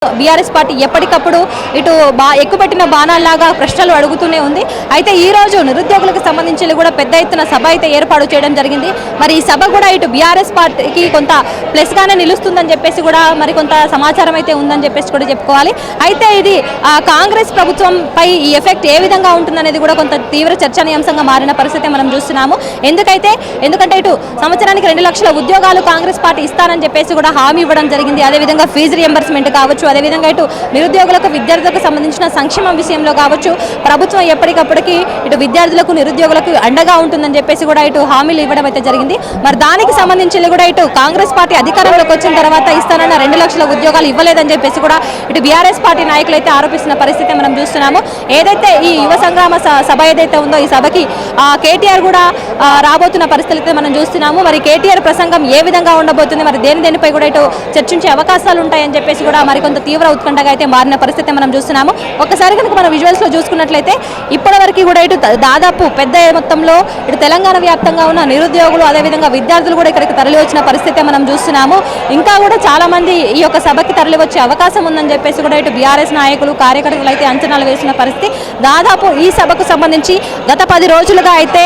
BRS party ఎప్పటికప్పుడు ఇటు ఎక్కుపెట్టిన బాణాల్లాగా ప్రశ్నలు అడుగుతూనే ఉంది. అయితే ఈ రోజు నిరుద్యోగులకు సంబంధించి కూడా పెద్ద ఎత్తున సభ అయితే ఏర్పాటు చేయడం జరిగింది. మరి ఈ సభ కూడా ఇటు బీఆర్ఎస్ పార్టీకి కొంత ప్లస్ గానే నిలుస్తుందని చెప్పేసి కూడా మరి కొంత సమాచారం అయితే ఉందని చెప్పేసి కూడా చెప్పుకోవాలి. అయితే ఇది కాంగ్రెస్ ప్రభుత్వంపై ఈ ఎఫెక్ట్ ఏ విధంగా ఉంటుందనేది కూడా కొంత తీవ్ర చర్చనీయాంశంగా మారిన పరిస్థితి మనం చూస్తున్నాము. ఎందుకంటే ఇటు సంవత్సరానికి 2 లక్షల ఉద్యోగాలు కాంగ్రెస్ పార్టీ ఇస్తానని చెప్పేసి కూడా హామీ ఇవ్వడం జరిగింది. అదేవిధంగా ఫీజు రియంబర్స్మెంట్ కావచ్చు, అదేవిధంగా ఇటు నిరుద్యోగులకు విద్యార్థులకు సంబంధించిన సంక్షేమం విషయంలో కావచ్చు ప్రభుత్వం ఎప్పటికప్పటికి ఇటు విద్యార్థులకు నిరుద్యోగులకు అండగా ఉంటుందని చెప్పేసి కూడా ఇటు హామీలు ఇవ్వడం అయితే జరిగింది. మరి దానికి సంబంధించి కూడా ఇటు కాంగ్రెస్ పార్టీ అధికారంలోకి వచ్చిన తర్వాత ఇస్తానన్న 2 లక్షల ఉద్యోగాలు ఇవ్వలేదని చెప్పేసి కూడా ఇటు బీఆర్ఎస్ పార్టీ నాయకులు అయితే ఆరోపిస్తున్న పరిస్థితి మనం చూస్తున్నాము. ఏదైతే ఈ యువ సంగ్రామ సభ ఏదైతే ఉందో ఈ సభకి కేటీఆర్ కూడా రాబోతున్న పరిస్థితులు మనం చూస్తున్నాము. మరి కేటీఆర్ ప్రసంగం ఏ విధంగా ఉండబోతుంది, మరి దేనిపై కూడా ఇటు చర్చించే అవకాశాలు ఉంటాయని చెప్పేసి కూడా మరికొంత తీవ్ర ఉత్కంఠగా అయితే మారిన పరిస్థితి మనం చూస్తున్నాము. ఒక్కసారి కనుక మనం విజువల్స్ లో చూసుకున్నట్లయితే ఇప్పటివరకు కూడా ఇటు దాదాపు పెద్ద మొత్తంలో ఇటు తెలంగాణ వ్యాప్తంగా ఉన్న నిరుద్యోగులు అదేవిధంగా విద్యార్థులు కూడా ఇక్కడికి తరలి వచ్చిన పరిస్థితి మనం చూస్తున్నాము. ఇంకా కూడా చాలా మంది ఈ యొక్క సభకి తరలి వచ్చే అవకాశం ఉందని చెప్పేసి కూడా ఇటు బీఆర్ఎస్ నాయకులు కార్యకర్తలు అయితే అంచనాలు వేసిన పరిస్థితి. దాదాపు ఈ సభకు సంబంధించి గత 10 రోజులుగా అయితే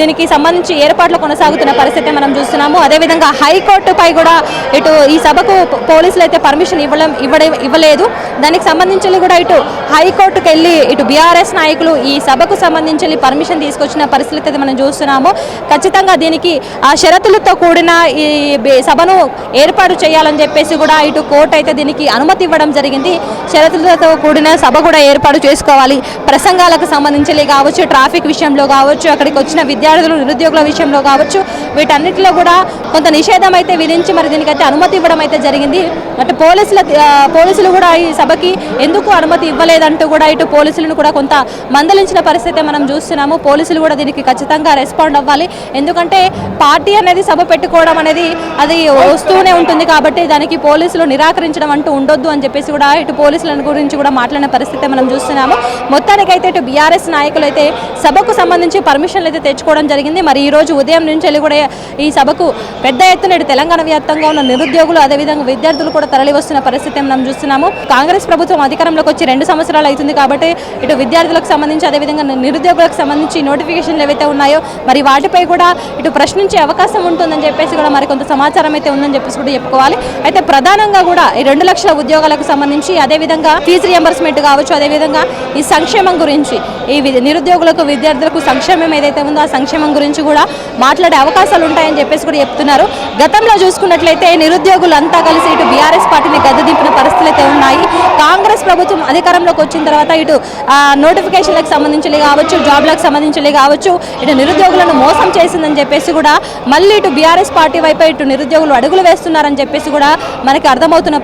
దీనికి సంబంధించి ఏర్పాట్లు కొనసాగుతున్న పరిస్థితి మనం చూస్తున్నాము. అదేవిధంగా హైకోర్టుపై కూడా ఇటు ఈ సభకు పోలీసులు అయితే పర్మిషన్ ఇవ్వలేదు. దానికి సంబంధించి కూడా ఇటు హైకోర్టుకు వెళ్ళి ఇటు బీఆర్ఎస్ నాయకులు ఈ సభకు సంబంధించి పర్మిషన్ తీసుకొచ్చిన పరిస్థితి అయితే మనం చూస్తున్నాము. ఖచ్చితంగా దీనికి ఆ షరతులతో కూడిన ఈ సభను ఏర్పాటు చేయాలని చెప్పేసి కూడా ఇటు కోర్టు అయితే దీనికి అనుమతి ఇవ్వడం జరిగింది. షరతులతో కూడిన సభ కూడా ఏర్పాటు చేసుకోవాలి. ప్రసంగాలకు సంబంధించి కావచ్చు, ట్రాఫిక్ విషయంలో కావచ్చు, అక్కడికి వచ్చిన విద్యార్థులు నిరుద్యోగుల విషయంలో కావచ్చు, వీటన్నిటిలో కూడా కొంత నిషేధం అయితే విధించి మరి దీనికైతే అనుమతి ఇవ్వడం అయితే జరిగింది. అటు పోలీసులు కూడా ఈ సభకి ఎందుకు అనుమతి ఇవ్వలేదంటూ కూడా ఇటు పోలీసులను కూడా కొంత మందలించిన పరిస్థితి మనం చూస్తున్నాము. పోలీసులు కూడా దీనికి ఖచ్చితంగా రెస్పాండ్ అవ్వాలి. ఎందుకంటే పార్టీ అనేది సభ పెట్టుకోవడం అనేది అది వస్తూనే ఉంటుంది కాబట్టి దానికి పోలీసులు నిరాకరించడం అంటూ ఉండొద్దు అని చెప్పేసి కూడా ఇటు పోలీసుల గురించి కూడా మాట్లాడిన పరిస్థితి మనం చూస్తున్నాము. మొత్తానికైతే ఇటు బీఆర్ఎస్ నాయకులు అయితే సభకు సంబంధించి పర్మిషన్లు అయితే తెచ్చుకోవడం జరిగింది. మరి ఈ రోజు ఉదయం నుంచి కూడా ఈ సభకు పెద్ద ఎత్తున ఇటు తెలంగాణ వ్యాప్తంగా ఉన్న నిరుద్యోగులు అదేవిధంగా విద్యార్థులు కూడా తరలి వస్తున్న పరిస్థితి మనం చూస్తున్నాము. కాంగ్రెస్ ప్రభుత్వం అధికారంలోకి వచ్చి 2 సంవత్సరాలు అవుతుంది కాబట్టి ఇటు విద్యార్థులకు సంబంధించి అదేవిధంగా నిరుద్యోగులకు సంబంధించి నోటిఫికేషన్లు ఏవైతే ఉన్నాయో మరి వాటిపై కూడా ఇటు ప్రశ్నించే అవకాశం ఉంటుందని చెప్పేసి కూడా మరి కొంత సమాచారం అయితే ఉందని చెప్పేసి కూడా చెప్పుకోవాలి. అయితే ప్రధానంగా కూడా ఈ 2 లక్షల ఉద్యోగాలకు సంబంధించి అదేవిధంగా ఫీజు రియంబర్స్మెంట్ కావచ్చు, అదేవిధంగా ఈ సంక్షేమం గురించి ఈ నిరుద్యోగులకు విద్యార్థులకు సంక్షేమం ఏదైతే ఉందో ఆ సంక్షేమం గురించి కూడా మాట్లాడే అవకాశాలు ఉంటాయని చెప్పేసి కూడా చెప్తున్నారు. గతంలో చూసుకున్నట్లయితే నిరుద్యోగులు అంతా కలిసి ఇటు బీఆర్ఎస్ పార్టీని గద్దెదింపిన పరిస్థితులు అయితే ఉన్నాయి. కాంగ్రెస్ ప్రభుత్వం అధికారంలోకి వచ్చిన తర్వాత ఇటు నోటిఫికేషన్లకు సంబంధించి కావచ్చు, జాబ్లకు సంబంధించి కావచ్చు, ఇటు నిరుద్యోగులను మోసం చేసిందని చెప్పేసి కూడా మళ్ళీ ఇటు బీఆర్ఎస్ పార్టీ వైపు ఇటు నిరుద్యోగులు అడుగులు వేస్తున్నారని చెప్పేసి కూడా మనకి అర్థమవుతున్న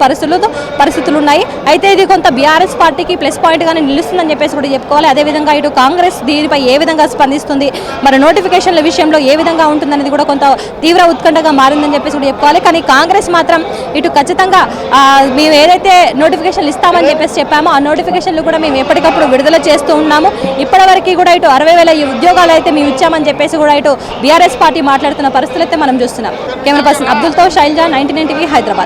పరిస్థితులు ఉన్నాయి. అయితే ఇది కొంత బీఆర్ఎస్ పార్టీకి ప్లస్ పాయింట్ గానే నిలుస్తుందని చెప్పేసి కూడా చెప్పుకోవాలి. అదేవిధంగా ఇటు కాంగ్రెస్ దీనిపై ఏ విధంగా స్పందిస్తుంది, మరి నోటిఫికేషన్ల విషయంలో ఏ విధంగా ఉంటుందనేది కూడా కొంత తీవ్ర ఉత్కంఠగా మారిందని చెప్పేసి కూడా చెప్పుకోవాలి. కానీ కాంగ్రెస్ మాత్రం ఇటు ఖచ్చితంగా మేము ఏదైతే నోటిఫికేషన్లు ఇస్తామని చెప్పేసి చెప్పామో ఆ నోటిఫికేషన్లు కూడా మేము ఎప్పటికప్పుడు విడుదల చేస్తూ ఉన్నాము. ఇప్పటివరకు కూడా ఇటు 60,000 ఉద్యోగాలు అయితే మేము ఇచ్చామని చెప్పేసి కూడా ఇటు బీఆర్ఎస్ పార్టీ మాట్లాడుతున్న పరిస్థితులు అయితే మనం చూస్తున్నాం. కెమెరా పర్సన్ అబ్దుల్తో శైలజా, 99 టీవీ, హైదరాబాద్.